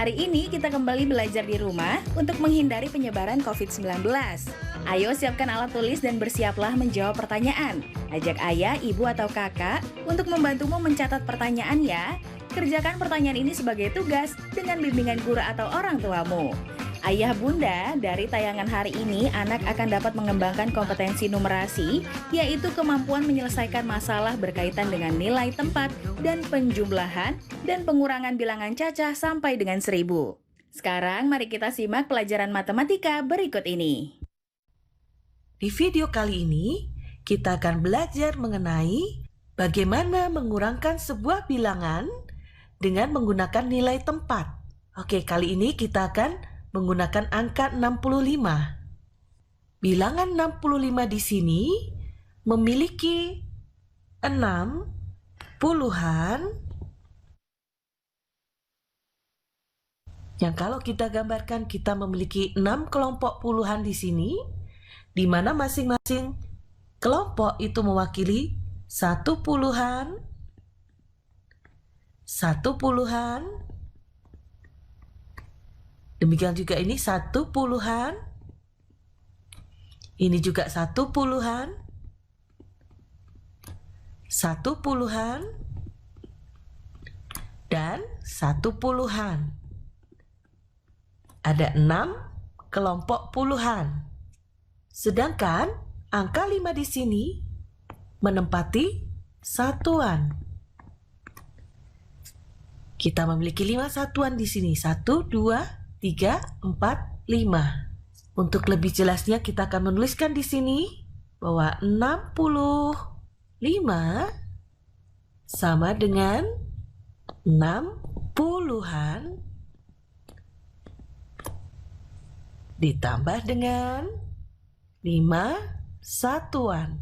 Hari ini kita kembali belajar di rumah untuk menghindari penyebaran COVID-19. Ayo siapkan alat tulis dan bersiaplah menjawab pertanyaan. Ajak ayah, ibu, atau kakak untuk membantumu mencatat pertanyaan ya. Kerjakan pertanyaan ini sebagai tugas dengan bimbingan guru atau orang tuamu. Ayah bunda, dari tayangan hari ini anak akan dapat mengembangkan kompetensi numerasi, yaitu kemampuan menyelesaikan masalah berkaitan dengan nilai tempat dan penjumlahan dan pengurangan bilangan cacah sampai dengan 1000. Sekarang mari kita simak pelajaran matematika berikut ini. Di video kali ini, kita akan belajar mengenai bagaimana mengurangkan sebuah bilangan dengan menggunakan nilai tempat. Oke, kali ini kita akan menggunakan angka 65. Bilangan 65 di sini memiliki 6 puluhan yang kalau kita gambarkan kita memiliki 6 kelompok puluhan di sini, di mana masing-masing kelompok itu mewakili 1 puluhan, 1 puluhan, demikian juga ini 1 puluhan, ini juga 1 puluhan, 1 puluhan, dan 1 puluhan. Ada 6 kelompok puluhan. Sedangkan angka 5 di sini menempati satuan. Kita memiliki 5 satuan di sini. 1, 2, 3, 4, 5. Untuk lebih jelasnya kita akan menuliskan di sini bahwa 65 sama dengan 6 puluhan ditambah dengan 5 satuan.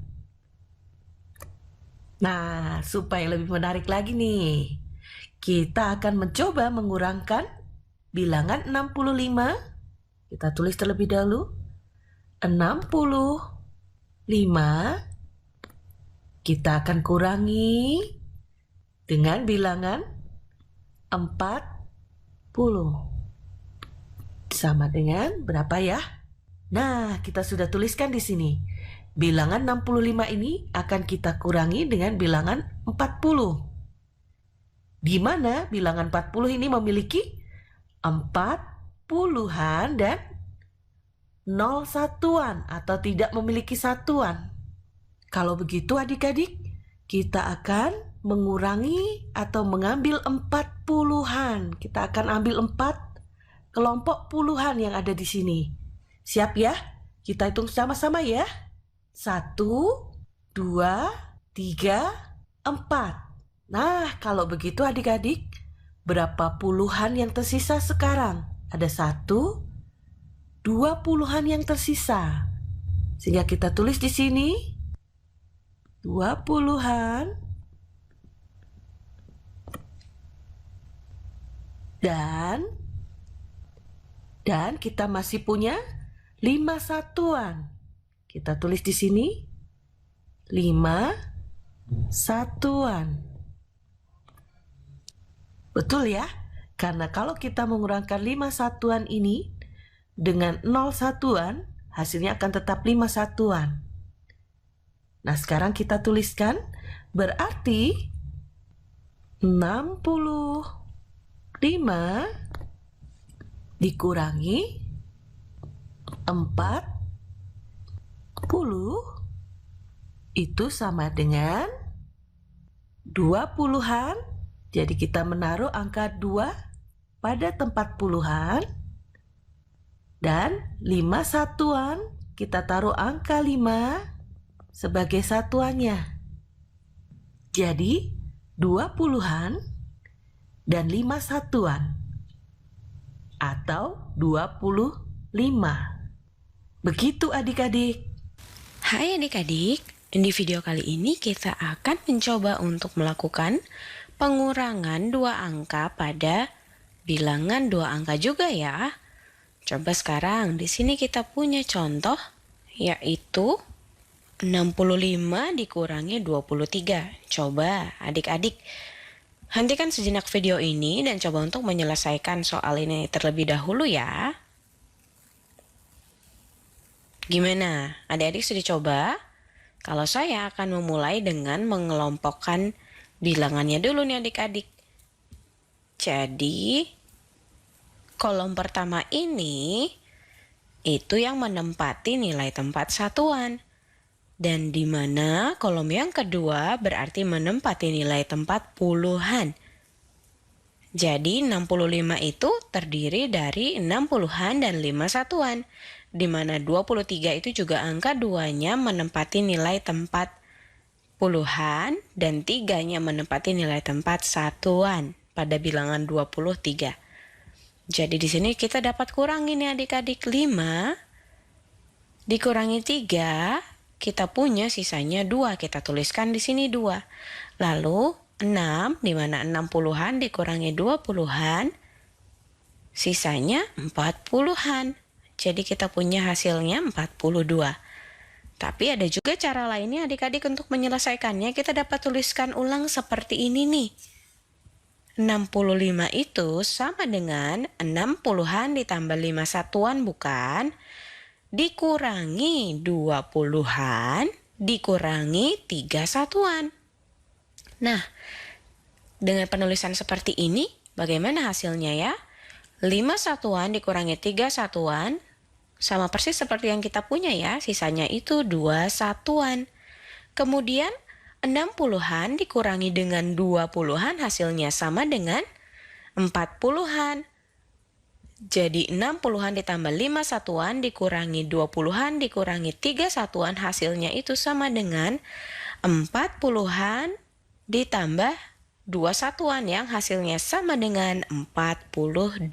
Nah, supaya lebih menarik lagi nih, kita akan mencoba mengurangkan bilangan 65. Kita tulis terlebih dahulu. 65 kita akan kurangi dengan bilangan 40. Sama dengan berapa ya? Nah, kita sudah tuliskan di sini. Bilangan 65 ini akan kita kurangi dengan bilangan 40. Di mana bilangan 40 ini memiliki 4 puluhan dan 0 satuan atau tidak memiliki satuan. Kalau begitu adik-adik, kita akan mengurangi atau mengambil 4 puluhan. Kita akan ambil 4 kelompok puluhan yang ada di sini. Siap ya? Kita hitung sama-sama ya. 1, 2, 3, 4. Nah, kalau begitu adik-adik, berapa puluhan yang tersisa sekarang? Ada 1, 2 puluhan yang tersisa. Sehingga kita tulis di sini 2 puluhan dan kita masih punya 5 satuan. Kita tulis di sini 5 satuan. Betul ya? Karena kalau kita mengurangkan 5 satuan ini dengan 0 satuan, hasilnya akan tetap 5 satuan. Nah, sekarang kita tuliskan, berarti 65 dikurangi 40 itu sama dengan 2 puluhan. Jadi kita menaruh angka 2 pada tempat puluhan dan 5 satuan kita taruh angka 5 sebagai satuannya. Jadi 2 puluhan dan 5 satuan atau 25. Begitu adik-adik. Hai adik-adik, di video kali ini kita akan mencoba untuk melakukan pengurangan 2 angka pada bilangan 2 angka juga ya. Coba sekarang di sini kita punya contoh yaitu 65 dikurangi 23. Coba adik-adik Hentikan sejenak video ini dan coba untuk menyelesaikan soal ini terlebih dahulu ya. Gimana? Adik-adik sudah coba? Kalau saya akan memulai dengan mengelompokkan bilangannya dulu nih adik-adik. Jadi, kolom pertama ini itu yang menempati nilai tempat satuan. Dan di mana kolom yang kedua berarti menempati nilai tempat puluhan. Jadi 65 itu terdiri dari 6 puluhan dan 5 satuan. Di mana 23 itu juga angka 2-nya menempati nilai tempat puluhan dan 3-nya menempati nilai tempat satuan pada bilangan 23. Jadi di sini kita dapat kurangi nih adik-adik, 5 dikurangi 3, kita punya sisanya 2, kita tuliskan di sini 2. Lalu 6, di mana 6 puluhan dikurangi 2 puluhan, sisanya 4 puluhan. Jadi kita punya hasilnya 42. Tapi ada juga cara lainnya adik-adik untuk menyelesaikannya. Kita dapat tuliskan ulang seperti ini nih. 65 itu sama dengan 6 puluhan ditambah 5 satuan bukan? Dikurangi 2 puluhan dikurangi 3 satuan. Nah, dengan penulisan seperti ini, bagaimana hasilnya ya? 5 satuan dikurangi 3 satuan, sama persis seperti yang kita punya ya, sisanya itu 2 satuan. Kemudian 6 puluhan dikurangi dengan 2 puluhan hasilnya sama dengan 4 puluhan. Jadi 6 puluhan ditambah 5 satuan dikurangi 2 puluhan dikurangi 3 satuan hasilnya itu sama dengan 4 puluhan ditambah 2 satuan yang hasilnya sama dengan 42.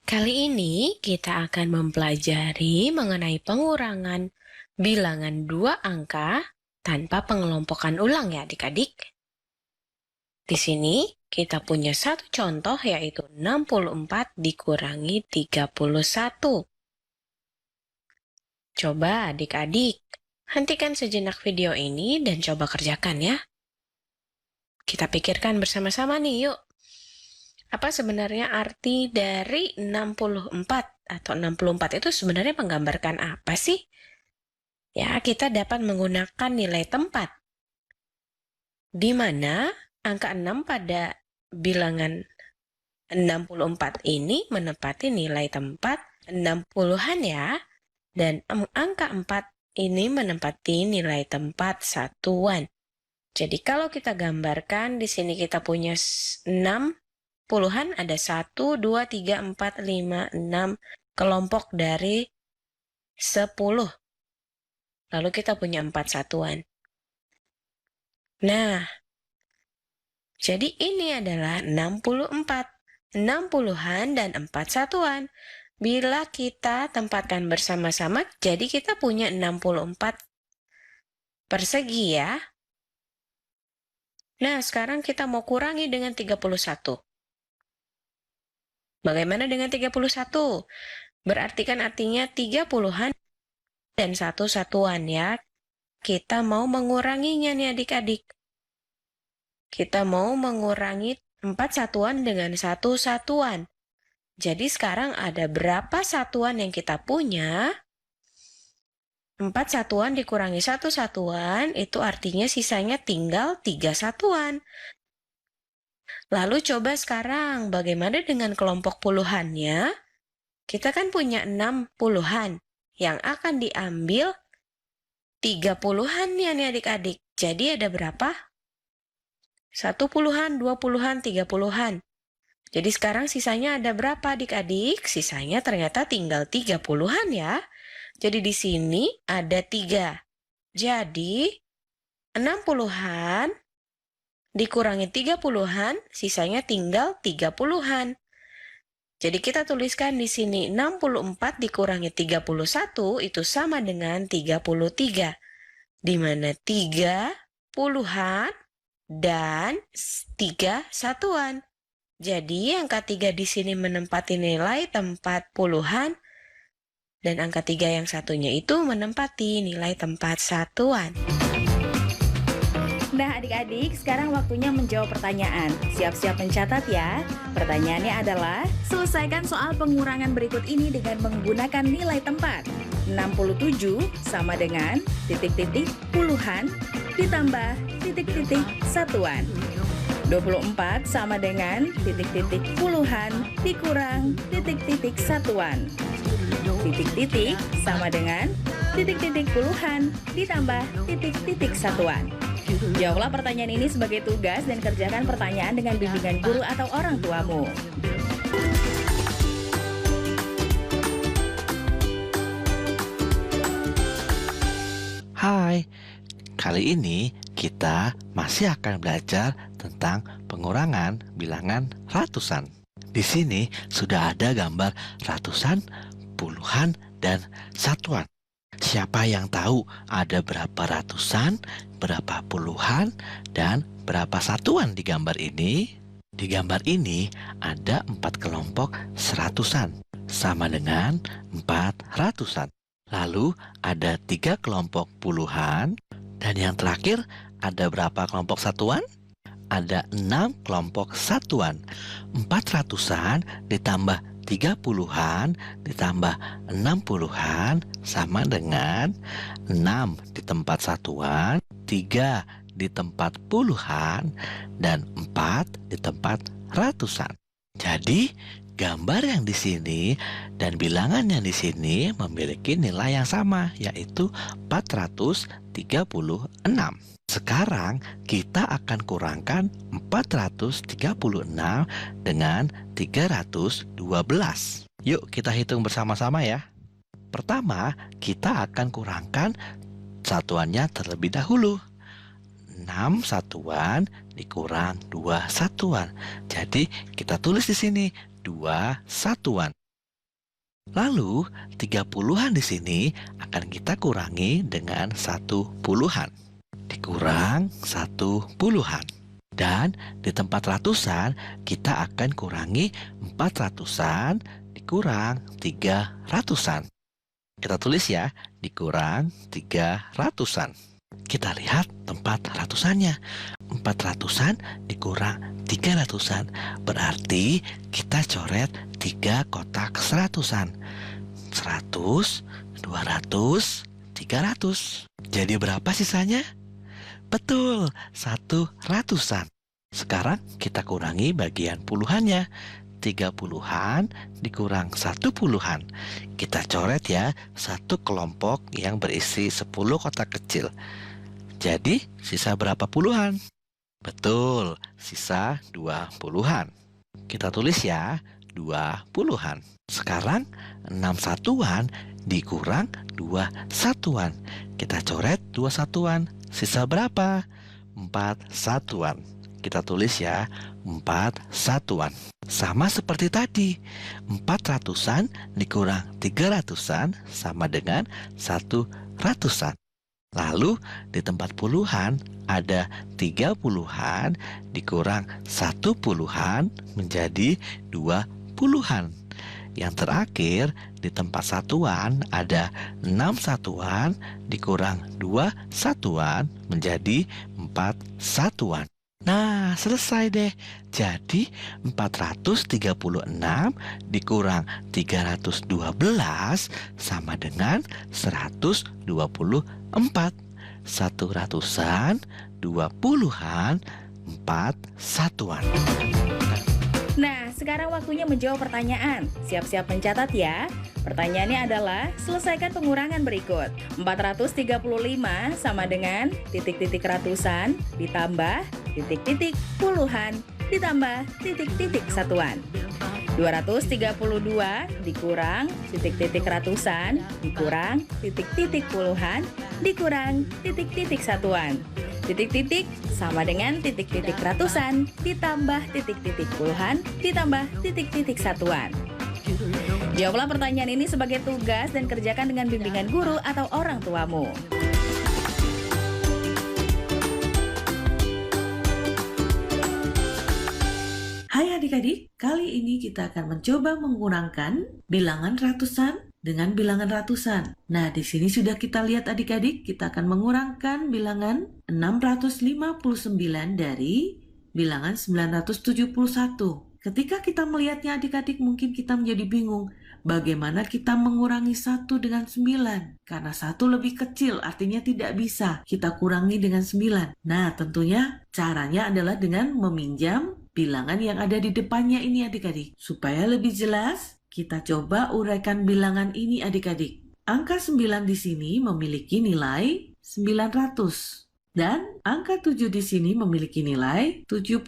Kali ini kita akan mempelajari mengenai pengurangan bilangan 2 angka tanpa pengelompokan ulang ya adik-adik. Di sini kita punya satu contoh yaitu 64 dikurangi 31. Coba adik-adik, hentikan sejenak video ini dan coba kerjakan ya. Kita pikirkan bersama-sama nih yuk. Apa sebenarnya arti dari 64 atau 64 itu sebenarnya menggambarkan apa sih? Ya, kita dapat menggunakan nilai tempat. Di mana angka 6 pada bilangan 64 ini menempati nilai tempat 60-an ya. Dan angka 4 ini menempati nilai tempat satuan. Jadi kalau kita gambarkan di sini kita punya 6 puluhan ada 1, 2, 3, 4, 5, 6 kelompok dari 10. Lalu kita punya 4 satuan. Nah, jadi ini adalah 64. 6 puluhan dan 4 satuan. Bila kita tempatkan bersama-sama, jadi kita punya 64 persegi ya. Nah, sekarang kita mau kurangi dengan 31. Bagaimana dengan 31? Berarti kan artinya 3 puluhan dan 1 satuan ya. Kita mau menguranginya nih adik-adik. Kita mau mengurangi 4 satuan dengan 1 satuan. Jadi sekarang ada berapa satuan yang kita punya? 4 satuan dikurangi 1 satuan, itu artinya sisanya tinggal 3 satuan. Lalu coba sekarang, bagaimana dengan kelompok puluhannya? Kita kan punya 6 puluhan, yang akan diambil 3 puluhan ya nih adik-adik. Jadi ada berapa? 1 puluhan, 2 puluhan, 3 puluhan. Jadi sekarang sisanya ada berapa adik-adik? Sisanya ternyata tinggal 3 puluhan ya. Jadi di sini ada 3. Jadi 6 puluhan dikurangi 3 puluhan, sisanya tinggal 3 puluhan. Jadi kita tuliskan di sini 64 dikurangi 31 itu sama dengan 33. Di mana 3 puluhan dan 3 satuan. Jadi angka 3 di sini menempati nilai tempat puluhan dan angka 3 yang satunya itu menempati nilai tempat satuan. Nah adik-adik, sekarang waktunya menjawab pertanyaan. Siap-siap mencatat ya. Pertanyaannya adalah, selesaikan soal pengurangan berikut ini dengan menggunakan nilai tempat. 67 sama dengan titik-titik puluhan ditambah titik-titik satuan. 24 sama dengan titik-titik puluhan dikurang titik-titik satuan. Titik-titik sama dengan titik-titik puluhan ditambah titik-titik satuan. Jawablah pertanyaan ini sebagai tugas dan kerjakan pertanyaan dengan bimbingan guru atau orang tuamu. Hai, kali ini kita masih akan belajar tentang pengurangan bilangan ratusan. Di sini sudah ada gambar ratusan, puluhan, dan satuan. Siapa yang tahu ada berapa ratusan, berapa puluhan, dan berapa satuan di gambar ini? Di gambar ini ada 4 kelompok seratusan, sama dengan 4 ratusan. Lalu ada 3 kelompok puluhan, dan yang terakhir ada berapa kelompok satuan? Ada 6 kelompok satuan. 4 ratusan ditambah 3 puluhan ditambah 6 puluhan sama dengan 6 di tempat satuan, 3 di tempat puluhan, dan 4 di tempat ratusan. Jadi, gambar yang di sini dan bilangan yang di sini memiliki nilai yang sama, yaitu 436. Sekarang kita akan kurangkan 436 dengan 312. Yuk kita hitung bersama-sama ya. Pertama, kita akan kurangkan satuannya terlebih dahulu. 6 satuan dikurang 2 satuan. Jadi kita tulis di sini 2 satuan. Lalu 3 puluhan di sini akan kita kurangi dengan 1 puluhan. Dikurang 1 puluhan. Dan di tempat ratusan kita akan kurangi 4 ratusan dikurang 3 ratusan. Kita tulis ya, dikurang 3 ratusan. Kita lihat tempat ratusannya. 4 ratusan dikurang 3 ratusan. Berarti kita coret 3 kotak seratusan. 100, 200, 300. Jadi berapa sisanya? Betul, 1 ratusan. Sekarang kita kurangi bagian puluhannya. 3 puluhan dikurang 1 puluhan. Kita coret ya, 1 kelompok yang berisi 10 kotak kecil. Jadi sisa berapa puluhan? Betul, sisa 2 puluhan. Kita tulis ya, 2 puluhan. Sekarang 6 satuan dikurang 2 satuan. Kita coret 2 satuan. Sisa berapa? 4 satuan. Kita tulis ya, 4 satuan. Sama seperti tadi, 4 ratusan dikurang 3 ratusan sama dengan 1 ratusan. Lalu di tempat puluhan ada 3 puluhan dikurang 1 puluhan menjadi 2 puluhan. Yang terakhir di tempat satuan ada 6 satuan dikurang 2 satuan menjadi 4 satuan. Nah, selesai deh. Jadi 436 dikurang 312 sama dengan 124. 1 ratusan, 2 puluhan, 4 satuan. Nah, sekarang waktunya menjawab pertanyaan. Siap-siap mencatat ya. Pertanyaannya adalah, selesaikan pengurangan berikut. 435 sama dengan titik-titik ratusan ditambah titik-titik puluhan ditambah titik-titik satuan. 232 dikurang titik-titik ratusan dikurang titik-titik puluhan dikurang titik-titik satuan. Titik-titik sama dengan titik-titik ratusan ditambah titik-titik puluhan ditambah titik-titik satuan. Jawablah pertanyaan ini sebagai tugas dan kerjakan dengan bimbingan guru atau orang tuamu. Hai adik-adik, kali ini kita akan mencoba mengurangkan bilangan ratusan dengan bilangan ratusan. Nah, di sini sudah kita lihat adik-adik, kita akan mengurangkan bilangan 659 dari bilangan 971. Ketika kita melihatnya adik-adik, mungkin kita menjadi bingung. Bagaimana kita mengurangi 1 dengan 9? Karena 1 lebih kecil, artinya tidak bisa kita kurangi dengan 9. Nah, tentunya caranya adalah dengan meminjam bilangan yang ada di depannya ini adik-adik. Supaya lebih jelas, kita coba uraikan bilangan ini adik-adik. Angka 9 di sini memiliki nilai 900. Dan angka 7 di sini memiliki nilai 70.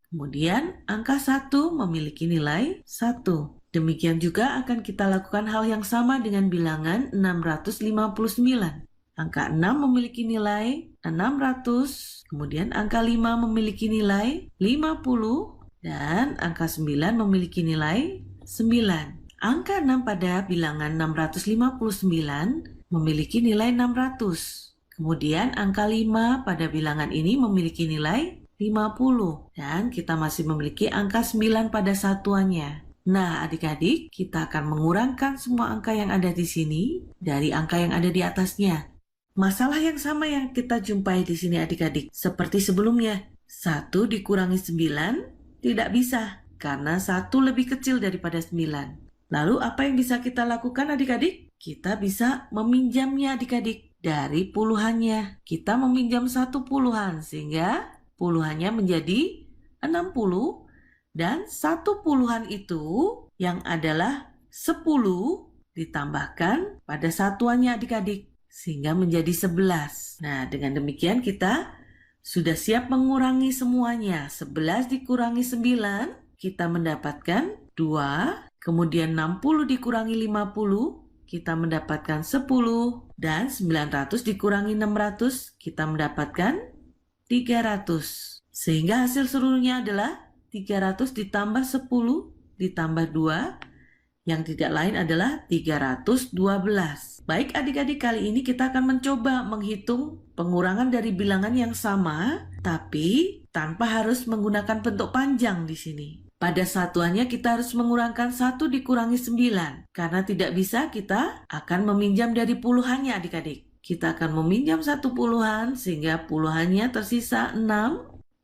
Kemudian angka 1 memiliki nilai 1. Demikian juga akan kita lakukan hal yang sama dengan bilangan 659. Angka 6 memiliki nilai 600, kemudian angka 5 memiliki nilai 50, dan angka 9 memiliki nilai 9. Angka 6 pada bilangan 659 memiliki nilai 600. Kemudian angka 5 pada bilangan ini memiliki nilai 50. Dan kita masih memiliki angka 9 pada satuannya. Nah, adik-adik, kita akan mengurangkan semua angka yang ada di sini dari angka yang ada di atasnya. Masalah yang sama yang kita jumpai di sini adik-adik. Seperti sebelumnya, 1 dikurangi 9 tidak bisa karena 1 lebih kecil daripada 9. Lalu apa yang bisa kita lakukan adik-adik? Kita bisa meminjamnya adik-adik dari puluhannya. Kita meminjam 1 puluhan sehingga puluhannya menjadi 60 dan 1 puluhan itu yang adalah 10 ditambahkan pada satuannya adik-adik sehingga menjadi 11. Nah, dengan demikian kita sudah siap mengurangi semuanya. 11 dikurangi 9 kita mendapatkan 2, kemudian 60 dikurangi 50 kita mendapatkan 10, dan 900 dikurangi 600 kita mendapatkan 300. Sehingga hasil seluruhnya adalah 300 ditambah 10 ditambah 2, yang tidak lain adalah 312. Baik adik-adik, kali ini kita akan mencoba menghitung pengurangan dari bilangan yang sama, tapi tanpa harus menggunakan bentuk panjang di sini. Pada satuannya kita harus mengurangkan 1 dikurangi 9. Karena tidak bisa, kita akan meminjam dari puluhannya adik-adik. Kita akan meminjam 1 puluhan sehingga puluhannya tersisa 6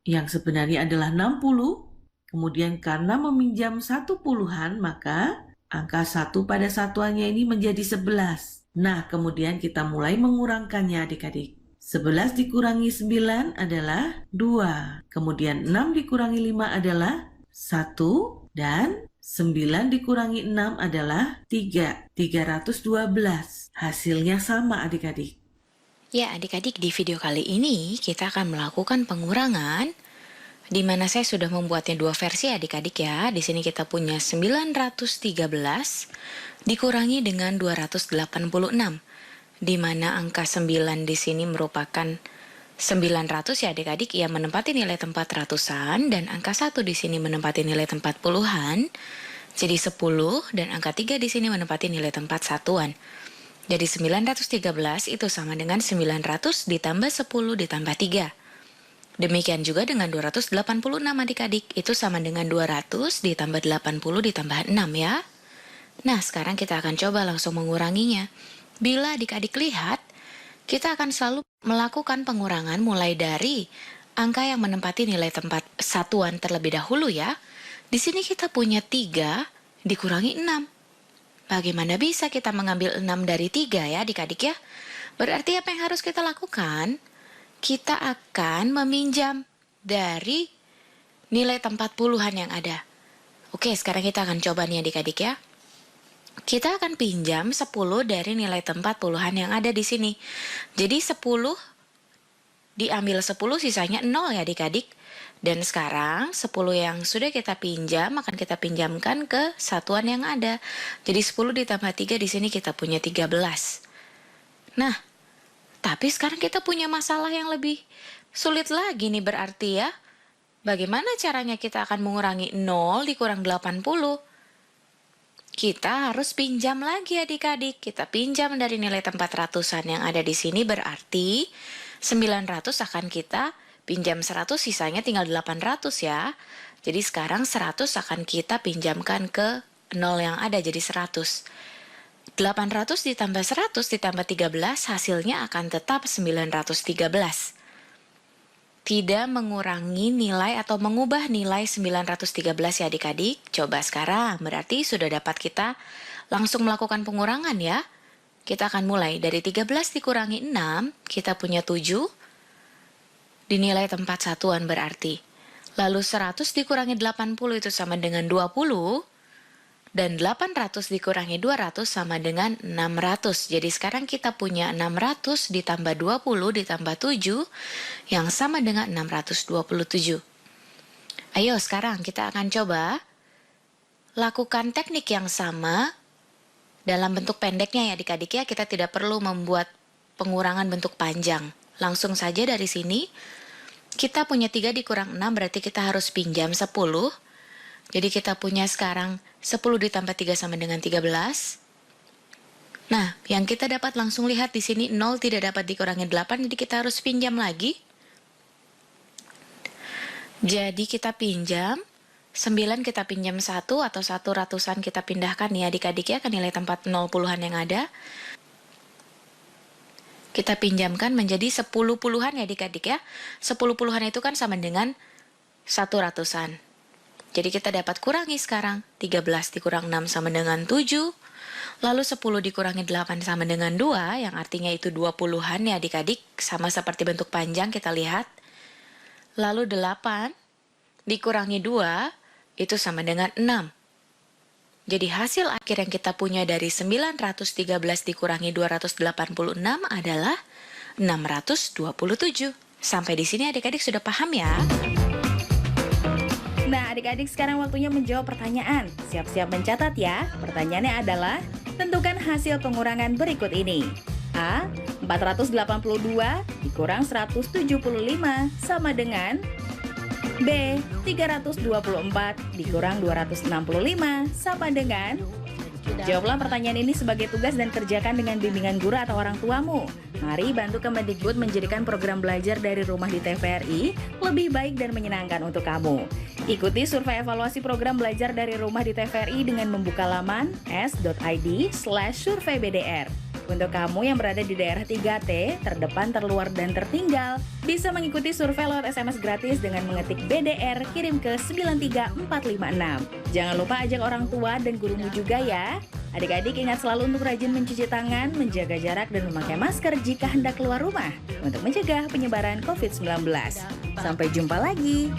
yang sebenarnya adalah 60. Kemudian karena meminjam 1 puluhan maka angka 1 pada satuannya ini menjadi 11. Nah, kemudian kita mulai mengurangkannya adik-adik. 11 dikurangi 9 adalah 2. Kemudian 6 dikurangi 5 adalah 1, dan 9 dikurangi 6 adalah 3. 312. Hasilnya sama adik-adik. Ya, adik-adik, di video kali ini kita akan melakukan pengurangan di mana saya sudah membuatnya 2 versi adik-adik ya. Di sini kita punya 913 dikurangi dengan 286, di mana angka 9 di sini merupakan 900 ya adik-adik, ia menempati nilai tempat ratusan, dan angka 1 di sini menempati nilai tempat puluhan, jadi 10, dan angka 3 di sini menempati nilai tempat satuan. Jadi 913 itu sama dengan 900 ditambah 10 ditambah 3. Demikian juga dengan 286 adik-adik, itu sama dengan 200 ditambah 80 ditambah 6 ya. Nah, sekarang kita akan coba langsung menguranginya. Bila adik-adik lihat, kita akan selalu melakukan pengurangan mulai dari angka yang menempati nilai tempat satuan terlebih dahulu ya. Di sini kita punya 3 dikurangi 6. Bagaimana bisa kita mengambil 6 dari 3 ya adik-adik ya? Berarti apa yang harus kita lakukan? Kita akan meminjam dari nilai tempat puluhan yang ada. Oke, sekarang kita akan coba nih adik-adik ya. Kita akan pinjam 10 dari nilai tempat puluhan yang ada di sini. Jadi 10 diambil 10, sisanya 0 ya adik-adik. Dan sekarang 10 yang sudah kita pinjam akan kita pinjamkan ke satuan yang ada. Jadi 10 ditambah 3 di sini kita punya 13. Nah, tapi sekarang kita punya masalah yang lebih sulit lagi nih berarti ya. Bagaimana caranya kita akan mengurangi 0 dikurang 80? Kita harus pinjam lagi adik-adik. Kita pinjam dari nilai tempat ratusan yang ada di sini, berarti 900 akan kita pinjam 100, sisanya tinggal 800 ya. Jadi sekarang 100 akan kita pinjamkan ke 0 yang ada, jadi 100. 800 ditambah 100 ditambah 13 hasilnya akan tetap 913. Tidak mengurangi nilai atau mengubah nilai 913 ya adik-adik. Coba sekarang, berarti sudah dapat kita langsung melakukan pengurangan ya. Kita akan mulai dari 13 dikurangi 6, kita punya 7. Dinilai tempat satuan berarti. Lalu 100 dikurangi 80 itu sama dengan 20. Dan 800 dikurangi 200 sama dengan 600. Jadi sekarang kita punya 600 ditambah 20 ditambah 7 yang sama dengan 627. Ayo sekarang kita akan coba lakukan teknik yang sama dalam bentuk pendeknya ya adik-adik ya. Kita tidak perlu membuat pengurangan bentuk panjang. Langsung saja dari sini kita punya 3 dikurang 6 berarti kita harus pinjam 10. Jadi kita punya sekarang 10 ditambah 3 sama dengan 13. Nah, yang kita dapat langsung lihat di sini 0 tidak dapat dikurangi 8, jadi kita harus pinjam lagi. Jadi kita pinjam 9 kita pinjam 1 atau 1 ratusan kita pindahkan ya adik-adik ya ke nilai tempat 0 puluhan yang ada. Kita pinjamkan menjadi 10 puluhan ya adik-adik ya. 10 puluhan itu kan sama dengan 1 ratusan. Jadi kita dapat kurangi sekarang. 13 dikurang 6 sama dengan 7. Lalu 10 dikurangi 8 sama dengan 2, yang artinya itu 20-an ya adik-adik. Sama seperti bentuk panjang kita lihat. Lalu 8 dikurangi 2, itu sama dengan 6. Jadi hasil akhir yang kita punya dari 913 dikurangi 286 adalah 627. Sampai di sini adik-adik sudah paham ya? Nah, adik-adik sekarang waktunya menjawab pertanyaan. Siap-siap mencatat ya. Pertanyaannya adalah, tentukan hasil pengurangan berikut ini. A. 482 dikurang 175 sama dengan B. 324 dikurang 265 sama dengan. Jawablah pertanyaan ini sebagai tugas dan kerjakan dengan bimbingan guru atau orang tuamu. Mari bantu Kemendikbud menjadikan program belajar dari rumah di TVRI lebih baik dan menyenangkan untuk kamu. Ikuti survei evaluasi program belajar dari rumah di TVRI dengan membuka laman s.id/surveybdr. Untuk kamu yang berada di daerah 3T, terdepan, terluar, dan tertinggal, bisa mengikuti survei lewat SMS gratis dengan mengetik BDR kirim ke 93456. Jangan lupa ajak orang tua dan gurumu juga ya. Adik-adik ingat selalu untuk rajin mencuci tangan, menjaga jarak, dan memakai masker jika hendak keluar rumah untuk mencegah penyebaran COVID-19. Sampai jumpa lagi.